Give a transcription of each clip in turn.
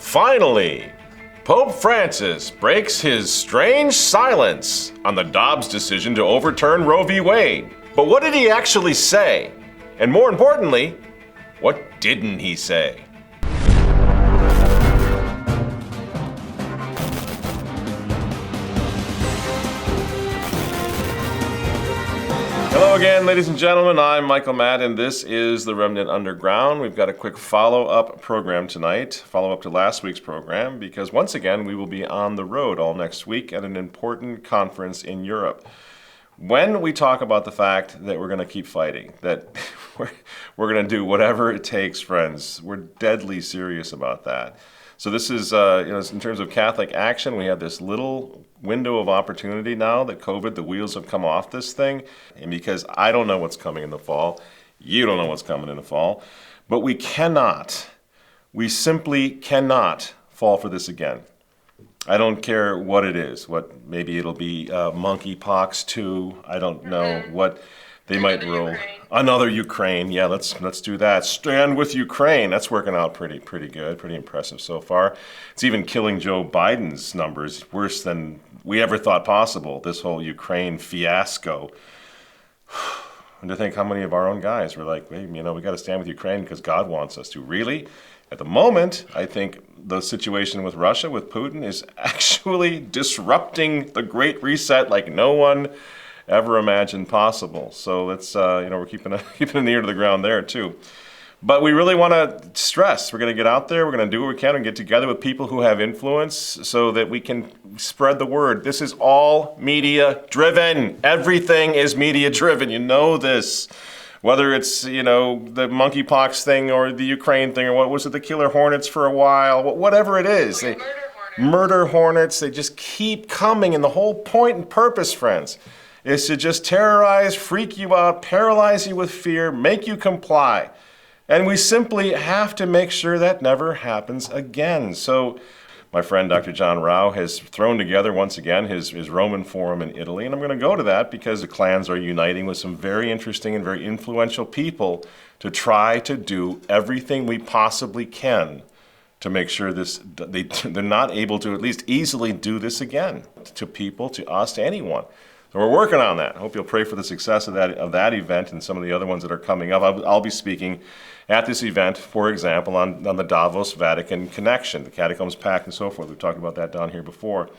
Finally, Pope Francis breaks his strange silence on the Dobbs decision to overturn Roe v. Wade. But what did he actually say? And more importantly, what didn't he say? Hello again, ladies and gentlemen. I'm Michael Matt, and this is the Remnant Underground. We've got a quick follow-up program tonight, follow-up to last week's program, because once again, we will be on the road all next week at an important conference in Europe. When we talk about the fact that we're going to keep fighting, that we're going to do whatever it takes, friends, we're deadly serious about that. So this is, in terms of Catholic action, we have this little window of opportunity now that COVID, the wheels have come off this thing. And because I don't know what's coming in the fall, you don't know what's coming in the fall, but we simply cannot fall for this again. I don't care what it is. Maybe it'll be monkeypox 2. I don't know what they might roll. Another Ukraine. Yeah, let's do that. Stand with Ukraine. That's working out pretty good, pretty impressive so far. It's even killing Joe Biden's numbers worse than we ever thought possible. This whole Ukraine fiasco. And to think how many of our own guys were like, hey, we got to stand with Ukraine because God wants us to. Really? At the moment, I think the situation with Russia, with Putin, is actually disrupting the Great Reset like no one ever imagined possible. So let's, we're keeping an ear to the ground there too. But we really want to stress, we're going to get out there, we're going to do what we can and get together with people who have influence so that we can spread the word. This is all media driven. Everything is media driven. You know this. Whether it's, the monkeypox thing or the Ukraine thing or what was it, the killer hornets for a while, whatever it is. Murder hornets, they just keep coming. And the whole point and purpose, friends, is to just terrorize, freak you out, paralyze you with fear, make you comply. And we simply have to make sure that never happens again. So my friend Dr. John Rao has thrown together once again his Roman Forum in Italy, and I'm going to go to that because the clans are uniting with some very interesting and very influential people to try to do everything we possibly can to make sure they're not able to at least easily do this again to people, to us, to anyone. So we're working on that. I hope you'll pray for the success of that event and some of the other ones that are coming up. I'll be speaking at this event, for example, on the Davos-Vatican connection, the Catacombs Pact and so forth. We've talked about that down here before.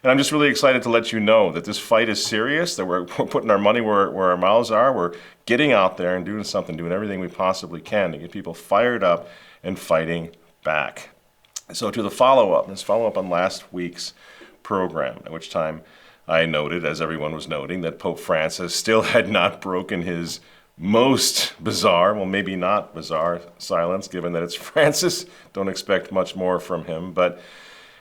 And I'm just really excited to let you know that this fight is serious, that we're putting our money where our mouths are. We're getting out there and doing everything we possibly can to get people fired up and fighting back. So to the follow-up, let's follow up on last week's program, at which time I noted, as everyone was noting, that Pope Francis still had not broken his most bizarre, well, maybe not bizarre, silence, given that it's Francis. Don't expect much more from him. But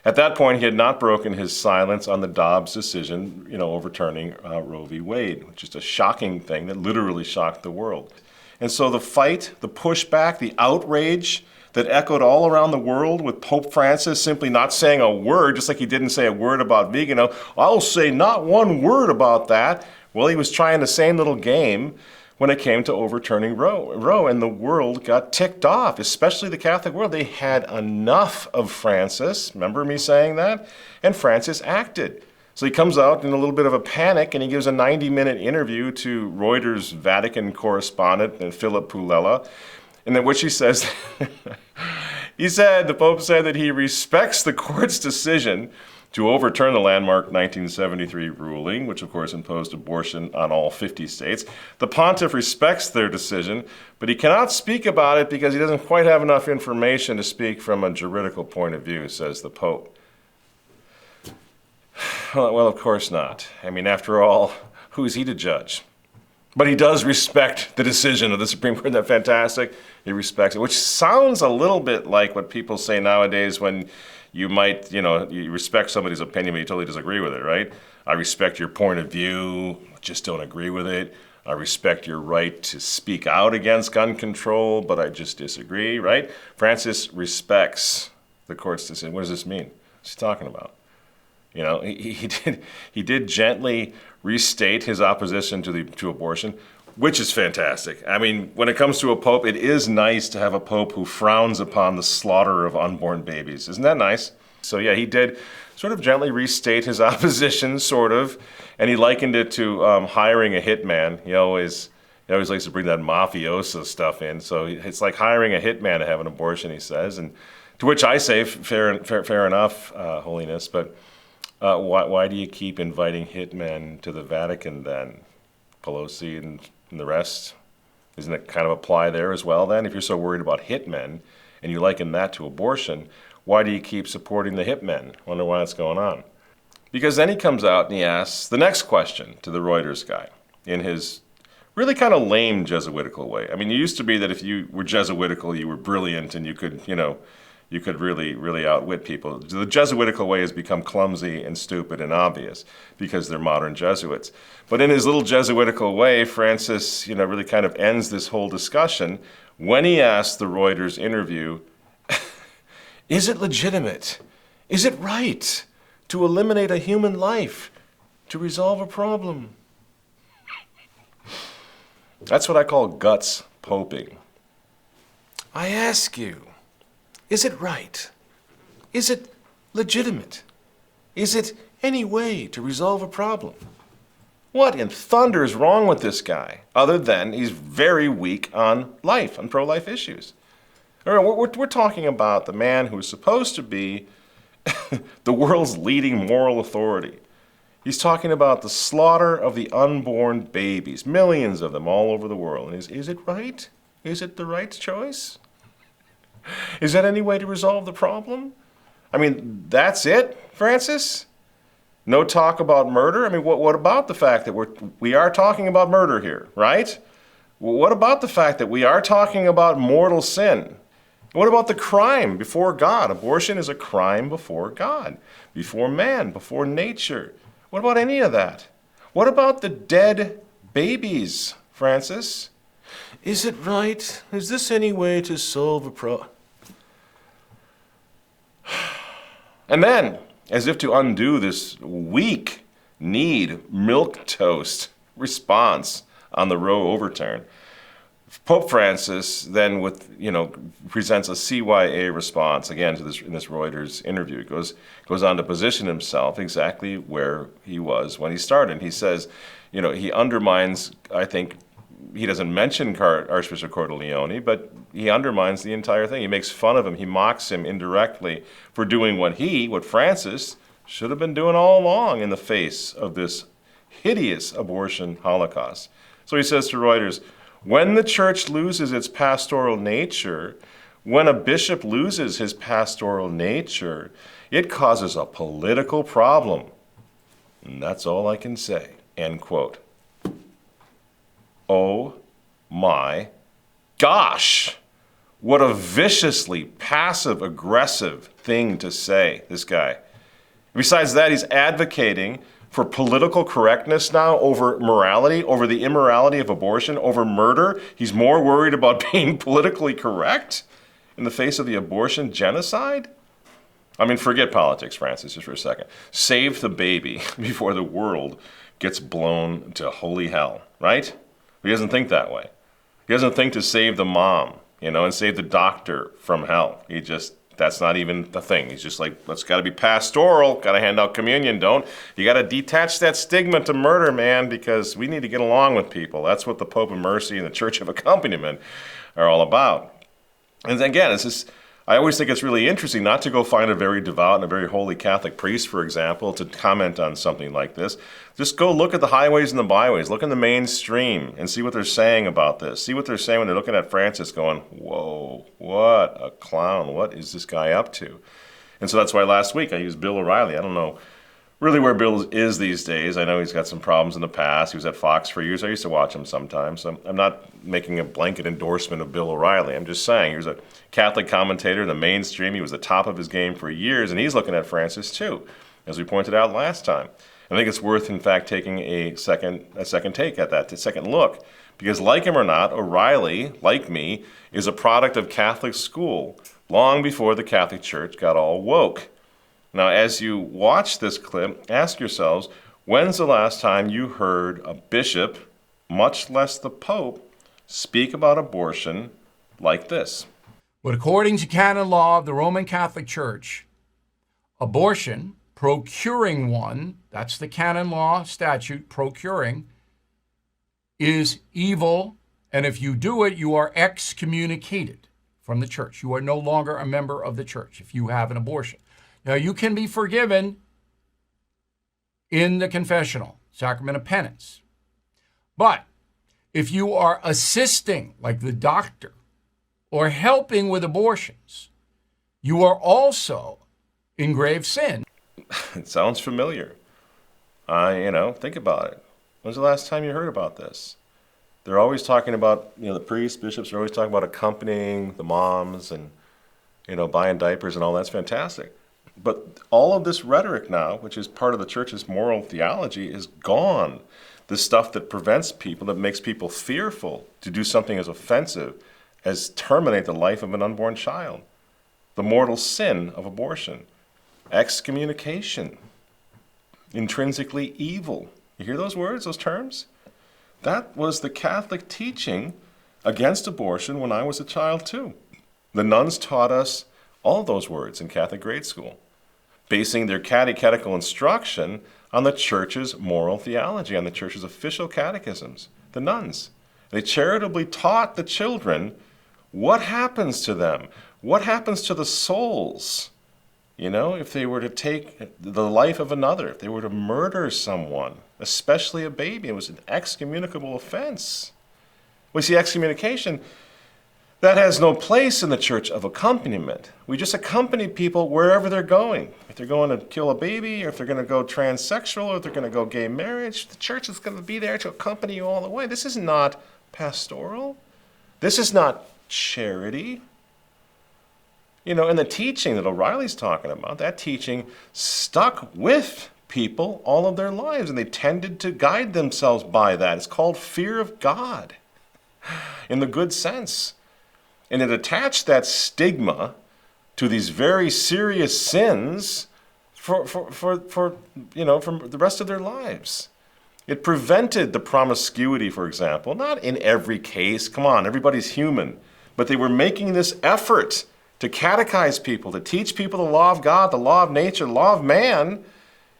at that point, he had not broken his silence on the Dobbs decision, overturning Roe v. Wade, which is a shocking thing that literally shocked the world. And so the fight, the pushback, the outrage that echoed all around the world with Pope Francis simply not saying a word, just like he didn't say a word about vegan. I'll say not one word about that. Well, he was trying the same little game when it came to overturning Roe, and the world got ticked off, especially the Catholic world. They had enough of Francis. Remember me saying that? And Francis acted. So he comes out in a little bit of a panic, and he gives a 90-minute interview to Reuters Vatican correspondent Philip Pulella, in which he says, the Pope said that he respects the court's decision to overturn the landmark 1973 ruling, which of course imposed abortion on all 50 states. The pontiff respects their decision, but he cannot speak about it because he doesn't quite have enough information to speak from a juridical point of view, says the Pope. Well, of course not. After all, who is he to judge? But he does respect the decision of the Supreme Court. Isn't that fantastic? He respects it, which sounds a little bit like what people say nowadays when you might, you respect somebody's opinion, but you totally disagree with it, right? I respect your point of view, just don't agree with it. I respect your right to speak out against gun control, but I just disagree, right? Francis respects the court's decision. What does this mean? What's he talking about? He did gently restate his opposition to abortion. which is fantastic. I mean, when it comes to a pope, it is nice to have a pope who frowns upon the slaughter of unborn babies. Isn't that nice? So yeah, he did sort of gently restate his opposition, sort of, and he likened it to hiring a hitman. He always likes to bring that mafioso stuff in. So it's like hiring a hitman to have an abortion, he says. And to which I say, fair enough, Holiness, but why do you keep inviting hitmen to the Vatican then? Pelosi and the rest? Doesn't it kind of apply there as well then? If you're so worried about hitmen and you liken that to abortion, why do you keep supporting the hitmen? Wonder why that's going on. Because then he comes out and he asks the next question to the Reuters guy in his really kind of lame Jesuitical way. I mean, it used to be that if you were Jesuitical, you were brilliant and you could really outwit people. The Jesuitical way has become clumsy and stupid and obvious because they're modern Jesuits. But in his little Jesuitical way, Francis, really kind of ends this whole discussion when he asks the Reuters interview, is it legitimate? Is it right to eliminate a human life to resolve a problem? That's what I call guts poping. I ask you, is it right? Is it legitimate? Is it any way to resolve a problem? What in thunder is wrong with this guy, other than he's very weak on life, on pro-life issues? We're talking about the man who's supposed to be the world's leading moral authority. He's talking about the slaughter of the unborn babies, millions of them all over the world. And is it right? Is it the right choice? Is that any way to resolve the problem? I mean, that's it, Francis? No talk about murder? I mean, what about the fact that we are talking about murder here, right? What about the fact that we are talking about mortal sin? What about the crime before God? Abortion is a crime before God, before man, before nature. What about any of that? What about the dead babies, Francis? Is it right? Is this any way to solve a problem? And then, as if to undo this weak, milquetoast response on the Roe overturn, Pope Francis then presents a CYA response again to this in this Reuters interview. He goes on to position himself exactly where he was when he started. He says, he undermines, I think, he doesn't mention Archbishop Cordileone, but he undermines the entire thing. He makes fun of him. He mocks him indirectly for doing what Francis should have been doing all along in the face of this hideous abortion holocaust. So he says to Reuters, when the church loses its pastoral nature, when a bishop loses his pastoral nature, it causes a political problem. And that's all I can say. End quote. Oh my gosh. What a viciously passive-aggressive thing to say, this guy. Besides that, he's advocating for political correctness now over morality, over the immorality of abortion, over murder. He's more worried about being politically correct in the face of the abortion genocide? I mean, forget politics, Francis, just for a second. Save the baby before the world gets blown to holy hell, right? He doesn't think that way. He doesn't think to save the mom, and save the doctor from hell. That's not even the thing. He's just like, let's got to be pastoral, got to hand out communion, you got to detach that stigma to murder, man, because we need to get along with people. That's what the Pope of Mercy and the Church of Accompaniment are all about. And again, I always think it's really interesting not to go find a very devout and a very holy Catholic priest, for example, to comment on something like this. Just go look at the highways and the byways, look in the mainstream and see what they're saying about this. See what they're saying when they're looking at Francis going, whoa, what a clown. What is this guy up to? And so that's why last week I used Bill O'Reilly. I don't know really where Bill is these days. I know he's got some problems in the past. He was at Fox for years. I used to watch him sometimes. So I'm not making a blanket endorsement of Bill O'Reilly. I'm just saying he was a Catholic commentator in the mainstream. He was the top of his game for years, and he's looking at Francis too, as we pointed out last time. I think it's worth, in fact, taking a second take at that, a second look, because like him or not, O'Reilly, like me, is a product of Catholic school long before the Catholic Church got all woke. Now, as you watch this clip, ask yourselves, when's the last time you heard a bishop much less the Pope, speak about abortion like this. But according to canon law of the Roman Catholic Church, abortion, procuring one, that's the canon law statute, procuring, is evil, and if you do it, you are excommunicated from the church. You are no longer a member of the church if you have an abortion. Now, you can be forgiven in the confessional, sacrament of penance. But if you are assisting, like the doctor, or helping with abortions, you are also in grave sin. It sounds familiar. Think about it. When's the last time you heard about this? They're always talking about, the priests, bishops are always talking about accompanying the moms and, buying diapers and all that's fantastic. But all of this rhetoric now, which is part of the church's moral theology, is gone. The stuff that prevents people, that makes people fearful to do something as offensive as terminate the life of an unborn child. The mortal sin of abortion. Excommunication. Intrinsically evil. You hear those words, those terms? That was the Catholic teaching against abortion when I was a child too. The nuns taught us all those words in Catholic grade school, basing their catechetical instruction on the church's moral theology, on the church's official catechisms, the nuns. They charitably taught the children what happens to them, what happens to the souls, if they were to take the life of another, if they were to murder someone, especially a baby. It was an excommunicable offense. We see excommunication, that has no place in the church of accompaniment. We just accompany people wherever they're going. If they're going to kill a baby, or if they're going to go transsexual, or if they're going to go gay marriage, the church is going to be there to accompany you all the way. This is not pastoral. This is not charity. And the teaching that O'Reilly's talking about, that teaching stuck with people all of their lives, and they tended to guide themselves by that. It's called fear of God in the good sense. And it attached that stigma to these very serious sins for the rest of their lives. It prevented the promiscuity, for example, not in every case. Come on, everybody's human. But they were making this effort to catechize people, to teach people the law of God, the law of nature, the law of man,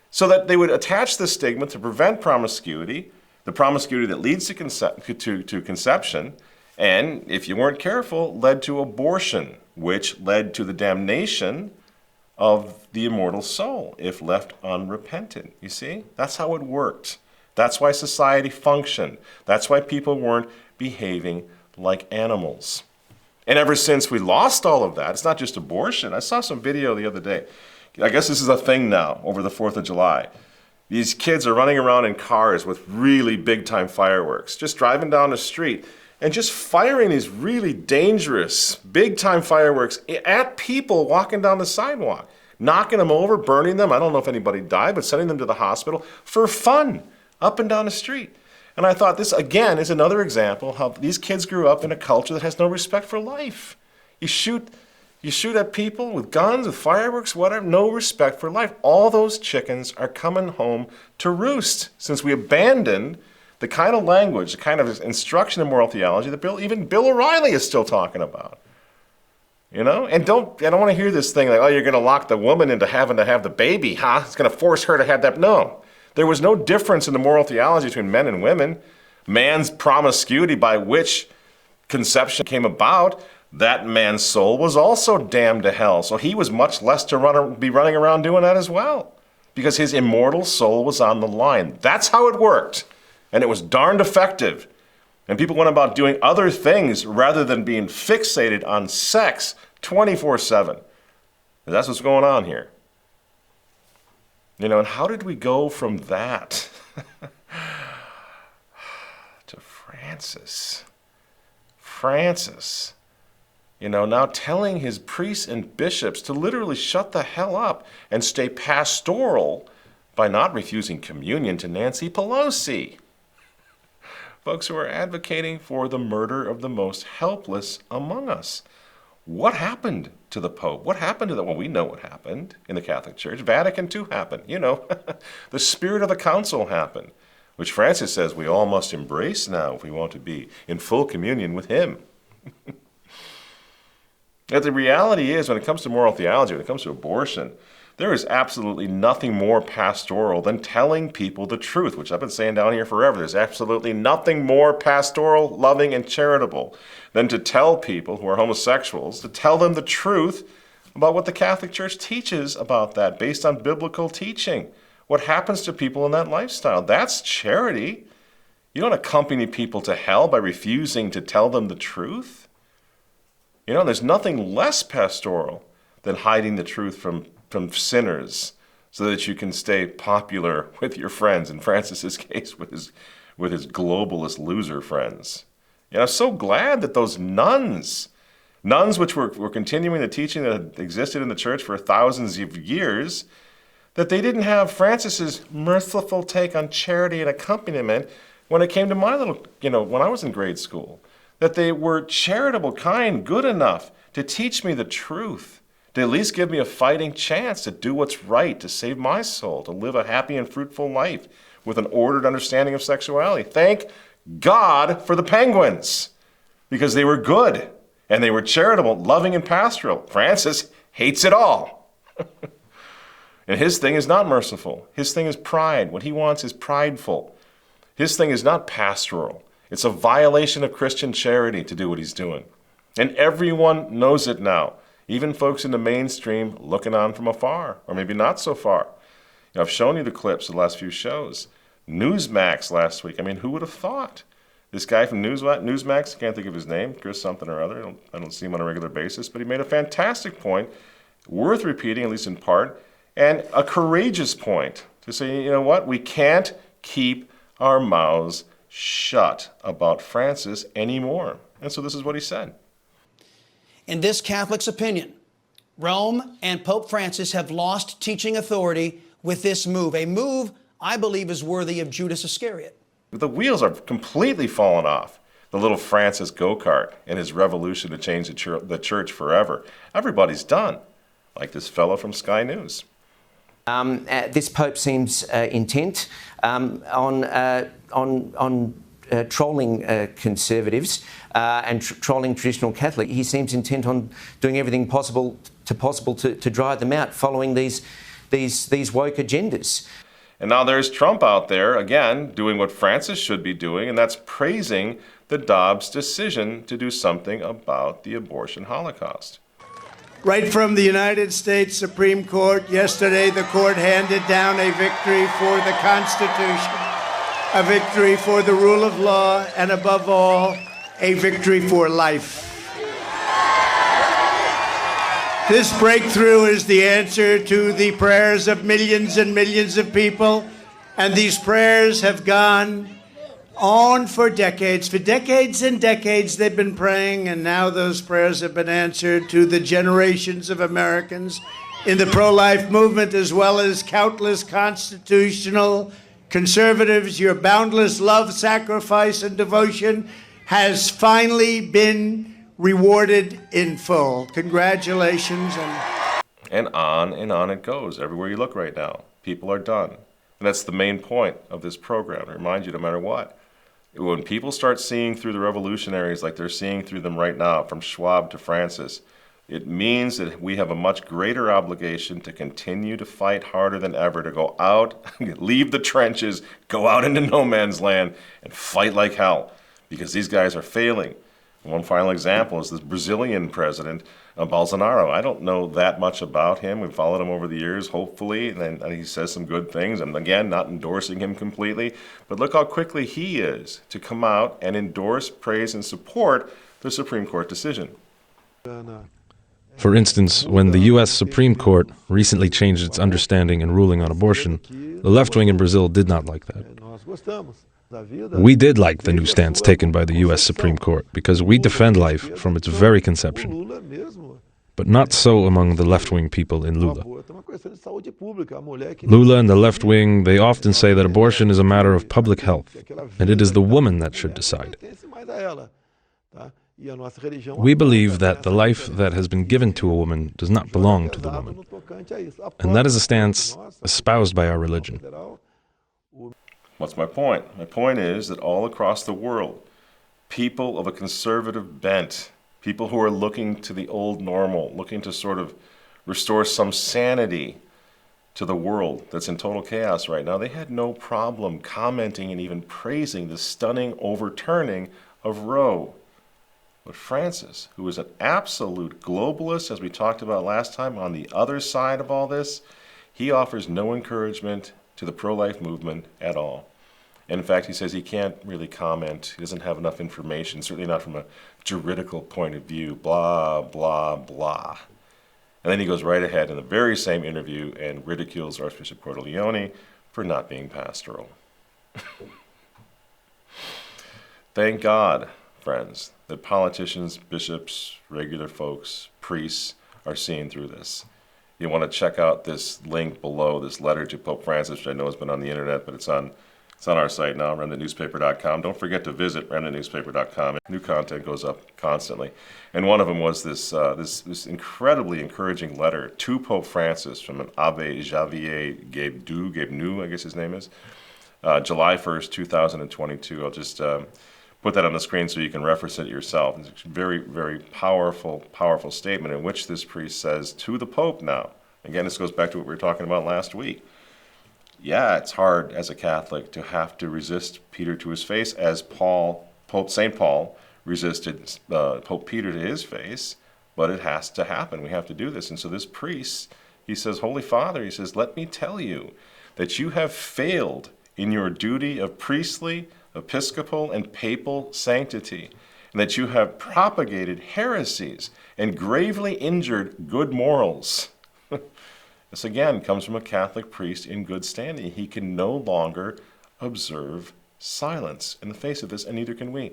so that they would attach the stigma to prevent promiscuity, the promiscuity that leads to conception, and, if you weren't careful, led to abortion, which led to the damnation of the immortal soul if left unrepentant. You see? That's how it worked. That's why society functioned. That's why people weren't behaving like animals. And ever since we lost all of that, it's not just abortion. I saw some video the other day. I guess this is a thing now over the 4th of July. These kids are running around in cars with really big-time fireworks, just driving down the street and just firing these really dangerous, big-time fireworks at people walking down the sidewalk, knocking them over, burning them. I don't know if anybody died, but sending them to the hospital for fun up and down the street. And I thought this, again, is another example how these kids grew up in a culture that has no respect for life. You shoot at people with guns, with fireworks, whatever, no respect for life. All those chickens are coming home to roost since we abandoned the kind of language, the kind of instruction in moral theology that even Bill O'Reilly is still talking about. And I don't want to hear this thing like, oh, you're going to lock the woman into having to have the baby, huh? It's going to force her to have that. No. There was no difference in the moral theology between men and women. Man's promiscuity by which conception came about, that man's soul was also damned to hell. So he was much less to be running around doing that as well, because his immortal soul was on the line. That's how it worked. And it was darned effective. And people went about doing other things rather than being fixated on sex 24/7. That's what's going on here. And how did we go from that to Francis? Francis, now telling his priests and bishops to literally shut the hell up and stay pastoral by not refusing communion to Nancy Pelosi. Folks who are advocating for the murder of the most helpless among us. What happened to the Pope? What happened to the... Well, we know what happened in the Catholic Church. Vatican II happened. The spirit of the council happened. which Francis says we all must embrace now if we want to be in full communion with him. Yet the reality is, when it comes to moral theology, when it comes to abortion, there is absolutely nothing more pastoral than telling people the truth, which I've been saying down here forever. There's absolutely nothing more pastoral, loving, and charitable than to tell people who are homosexuals, to tell them the truth about what the Catholic Church teaches about that, based on biblical teaching. What happens to people in that lifestyle? That's charity. You don't accompany people to hell by refusing to tell them the truth. You know, there's nothing less pastoral than hiding the truth from sinners so that you can stay popular with your friends. In Francis's case, with his globalist loser friends. And I'm so glad that those nuns which were continuing the teaching that had existed in the church for thousands of years, that they didn't have Francis's merciful take on charity and accompaniment when it came to my little, when I was in grade school. That they were charitable, kind, good enough to teach me the truth, to at least give me a fighting chance to do what's right, to save my soul, to live a happy and fruitful life with an ordered understanding of sexuality. Thank God for the penguins, because they were good, and they were charitable, loving, and pastoral. Francis hates it all. And his thing is not merciful. His thing is pride. What he wants is prideful. His thing is not pastoral. It's a violation of Christian charity to do what he's doing. And everyone knows it now, even folks in the mainstream looking on from afar, or maybe not so far. I've shown you the clips of the last few shows. Newsmax last week. I mean, who would have thought? This guy from Newsmax, I can't think of his name, Chris something or other. I don't see him on a regular basis, but he made a fantastic point, worth repeating, at least in part, and a courageous point to say, you know what? We can't keep our mouths shut about Francis anymore. And so this is what he said. In this Catholic's opinion, Rome and Pope Francis have lost teaching authority with this move, a move I believe is worthy of Judas Iscariot. The wheels are completely fallen off the little Francis go-kart and his revolution to change the church forever. Everybody's done, like this fellow from Sky News. This Pope seems intent on trolling conservatives and trolling traditional Catholic. He seems intent on doing everything possible to drive them out, following these woke agendas. And now there's Trump out there, again, doing what Francis should be doing, and that's praising the Dobbs decision to do something about the abortion holocaust. Right from the United States Supreme Court, yesterday the court handed down a victory for the Constitution, a victory for the rule of law, and above all, a victory for life. This breakthrough is the answer to the prayers of millions and millions of people, and these prayers have gone on for decades. For decades and decades they've been praying, and now those prayers have been answered to the generations of Americans in the pro-life movement, as well as countless constitutional conservatives. Your boundless love, sacrifice, and devotion has finally been rewarded in full. Congratulations. And on it goes. Everywhere you look right now, people are done. And that's the main point of this program. I remind you, no matter what, when people start seeing through the revolutionaries like they're seeing through them right now, from Schwab to Francis, it means that we have a much greater obligation to continue to fight harder than ever, to go out, leave the trenches, go out into no man's land, and fight like hell, because these guys are failing. One final example is this Brazilian president, Bolsonaro. I don't know that much about him. We've followed him over the years, hopefully, and he says some good things. And again, not endorsing him completely. But look how quickly he is to come out and endorse, praise, and support the Supreme Court decision. For instance, when the U.S. Supreme Court recently changed its understanding and ruling on abortion, the left wing in Brazil did not like that. We did like the new stance taken by the U.S. Supreme Court because we defend life from its very conception. But not so among the left-wing people in Lula. Lula and the left wing, they often say that abortion is a matter of public health, and it is the woman that should decide. We believe that the life that has been given to a woman does not belong to the woman. And that is a stance espoused by our religion. What's my point? My point is that all across the world, people of a conservative bent, people who are looking to the old normal, looking to sort of restore some sanity to the world that's in total chaos right now, they had no problem commenting and even praising the stunning overturning of Roe. But Francis, who is an absolute globalist, as we talked about last time, on the other side of all this, he offers no encouragement to the pro-life movement at all. In fact, he says he can't really comment. He doesn't have enough information, certainly not from a juridical point of view, blah, blah, blah. And then he goes right ahead in the very same interview and ridicules Archbishop Cordileone for not being pastoral. Thank God, friends, that politicians, bishops, regular folks, priests are seeing through this. You want to check out this link below, this letter to Pope Francis, which I know has been on the internet, but it's on our site now, remnantnewspaper.com. Don't forget to visit remnantnewspaper.com. New content goes up constantly. And one of them was this incredibly encouraging letter to Pope Francis from an Abbe Javier Gebnu, I guess his name is, July 1st, 2022. I'll just put that on the screen so you can reference it yourself. It's a very, very powerful, powerful statement in which this priest says to the Pope now. Again, this goes back to what we were talking about last week. Yeah, it's hard as a Catholic to have to resist Peter to his face, as St. Paul resisted Pope Peter to his face, but it has to happen. We have to do this. And so this priest, he says, Holy Father, he says, let me tell you that you have failed in your duty of priestly, episcopal, and papal sanctity, and that you have propagated heresies and gravely injured good morals. This again comes from a Catholic priest in good standing. He can no longer observe silence in the face of this, and neither can we.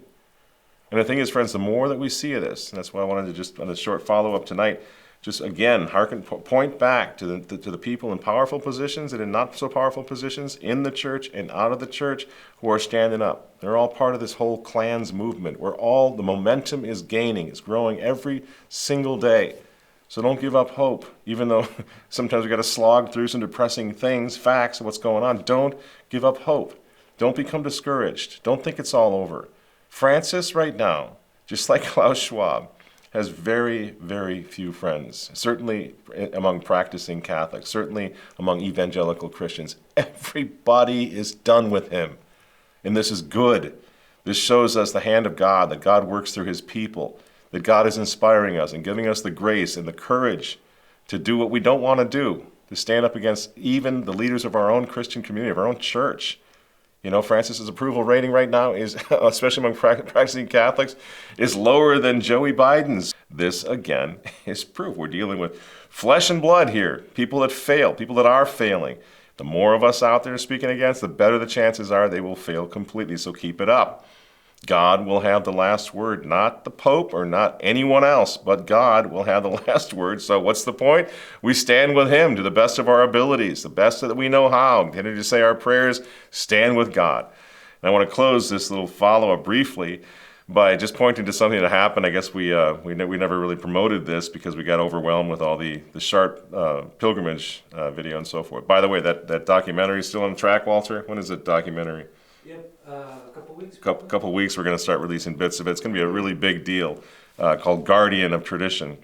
And the thing is, friends, the more that we see of this, and that's why I wanted to just, on a short follow-up tonight, just again, point back to the people in powerful positions and in not so powerful positions in the church and out of the church who are standing up. They're all part of this whole clans movement where the momentum is gaining. It's growing every single day. So don't give up hope, even though sometimes we've got to slog through some depressing things, facts of what's going on. Don't give up hope. Don't become discouraged. Don't think it's all over. Francis right now, just like Klaus Schwab, has very, very few friends, certainly among practicing Catholics, certainly among evangelical Christians. Everybody is done with him. And this is good. This shows us the hand of God, that God works through his people, that God is inspiring us and giving us the grace and the courage to do what we don't want to do, to stand up against even the leaders of our own Christian community, of our own church. You know, Francis's approval rating right now is, especially among practicing Catholics, is lower than Joey Biden's. This, again, is proof. We're dealing with flesh and blood here, people that fail, people that are failing. The more of us out there speaking against, the better the chances are they will fail completely, so keep it up. God will have the last word, not the Pope or not anyone else, but God will have the last word. So what's the point? We stand with him to the best of our abilities, the best that we know how. Continue to say our prayers, stand with God. And I want to close this little follow-up briefly by just pointing to something that happened. I guess we never really promoted this because we got overwhelmed with all the sharp pilgrimage video and so forth. By the way, that documentary is still on track, Walter? When is it documentary? Yep, a couple weeks. Couple weeks, we're going to start releasing bits of it. It's going to be a really big deal called Guardian of Tradition.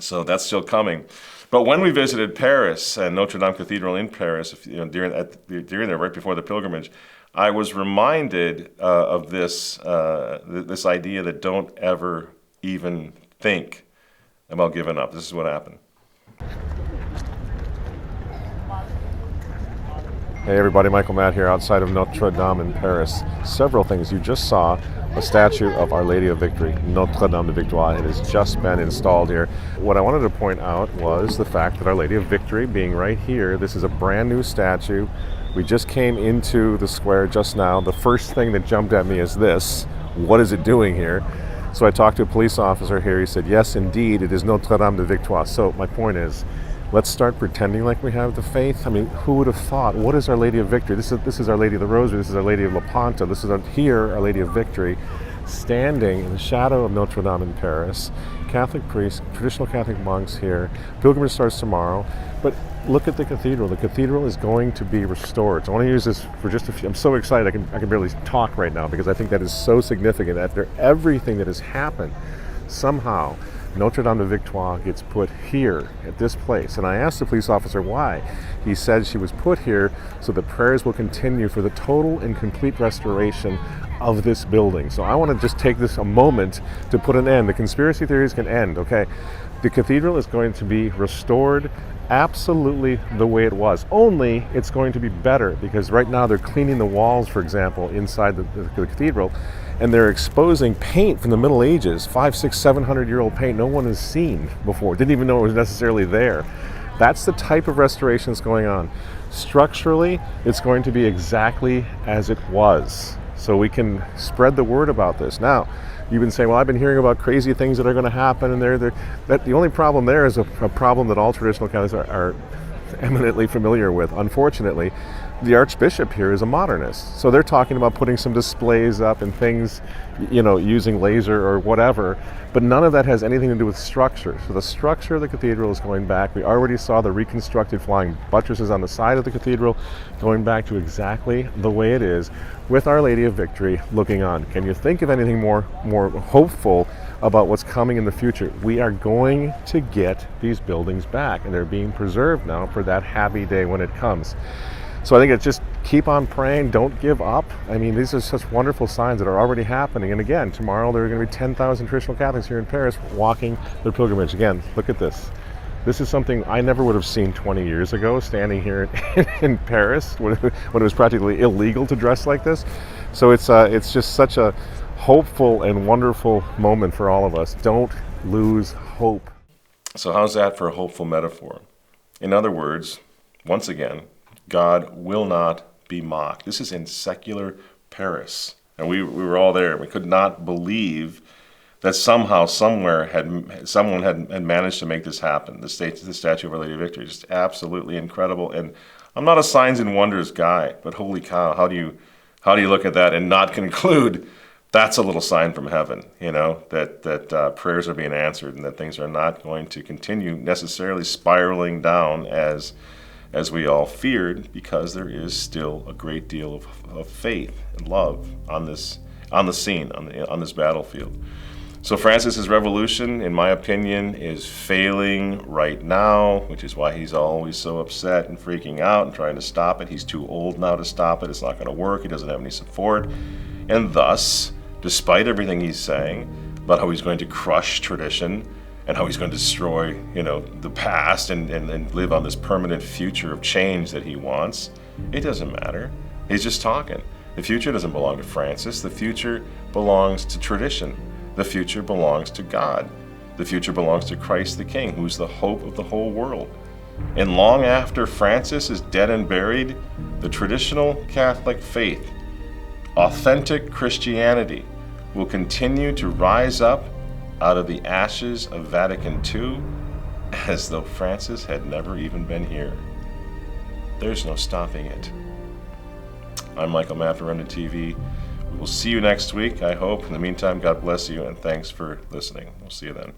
So that's still coming. But when we visited Paris and Notre Dame Cathedral in Paris, during there, right before the pilgrimage, I was reminded of this idea that don't ever even think about giving up. This is what happened. Hey everybody, Michael Matt here outside of Notre Dame in Paris. Several things. You just saw a statue of Our Lady of Victory, Notre Dame de Victoire. It has just been installed here. What I wanted to point out was the fact that Our Lady of Victory being right here, this is a brand new statue. We just came into the square just now. The first thing that jumped at me is this. What is it doing here? So I talked to a police officer here. He said, yes, indeed, it is Notre Dame de Victoire. So my point is, let's start pretending like we have the faith. I mean, who would have thought? What is Our Lady of Victory? This is Our Lady of the Rosary. This is Our Lady of La Panta. This is Our Lady of Victory, standing in the shadow of Notre Dame in Paris. Catholic priests, traditional Catholic monks here. Pilgrimage starts tomorrow, but look at the cathedral. The cathedral is going to be restored. So I want to use this for just a few. I'm so excited I can barely talk right now because I think that is so significant. After everything that has happened, somehow Notre Dame de Victoire gets put here at this place. And I asked the police officer why. He said she was put here so that prayers will continue for the total and complete restoration of this building. So I want to just take this a moment to put an end. The conspiracy theories can end, okay? The cathedral is going to be restored absolutely the way it was. Only it's going to be better because right now they're cleaning the walls, for example, inside the cathedral, and they're exposing paint from the Middle Ages, 500, 600, 700-year-old paint no one has seen before, didn't even know it was necessarily there. That's the type of restoration that's going on. Structurally, it's going to be exactly as it was. So we can spread the word about this. Now, you've been saying, well, I've been hearing about crazy things that are going to happen, and the only problem there is a problem that all traditional Catholics are eminently familiar with. Unfortunately, the Archbishop here is a modernist. So they're talking about putting some displays up and things, using laser or whatever, but none of that has anything to do with structure. So the structure of the cathedral is going back. We already saw the reconstructed flying buttresses on the side of the cathedral going back to exactly the way it is with Our Lady of Victory looking on. Can you think of anything more hopeful about what's coming in the future? We are going to get these buildings back, and they're being preserved now for that happy day when it comes. So I think it's just keep on praying, don't give up. I mean, these are such wonderful signs that are already happening. And again, tomorrow there are going to be 10,000 traditional Catholics here in Paris walking their pilgrimage. Again, look at this. This is something I never would have seen 20 years ago, standing here in Paris when it was practically illegal to dress like this. So it's just such a hopeful and wonderful moment for all of us. Don't lose hope. So how's that for a hopeful metaphor? In other words, once again, God will not be mocked. This is in secular Paris. And we were all there. We could not believe that somehow, somewhere, someone had managed to make this happen. The statue of Our Lady of Victory, just absolutely incredible. And I'm not a signs and wonders guy, but holy cow, how do you look at that and not conclude that's a little sign from heaven, that prayers are being answered and that things are not going to continue necessarily spiraling down as we all feared, because there is still a great deal of faith and love on this battlefield. So Francis's revolution, in my opinion, is failing right now, which is why he's always so upset and freaking out and trying to stop it. He's too old now to stop it. It's not going to work. He doesn't have any support. And thus, despite everything he's saying about how he's going to crush tradition and how he's going to destroy, the past and live on this permanent future of change that he wants, it doesn't matter. He's just talking. The future doesn't belong to Francis. The future belongs to tradition. The future belongs to God. The future belongs to Christ the King, who's the hope of the whole world. And long after Francis is dead and buried, the traditional Catholic faith, authentic Christianity, will continue to rise up out of the ashes of Vatican II as though Francis had never even been here. There's no stopping it. I'm Michael Matt for Remnant TV. We will see you next week, I hope. In the meantime, God bless you, and thanks for listening. We'll see you then.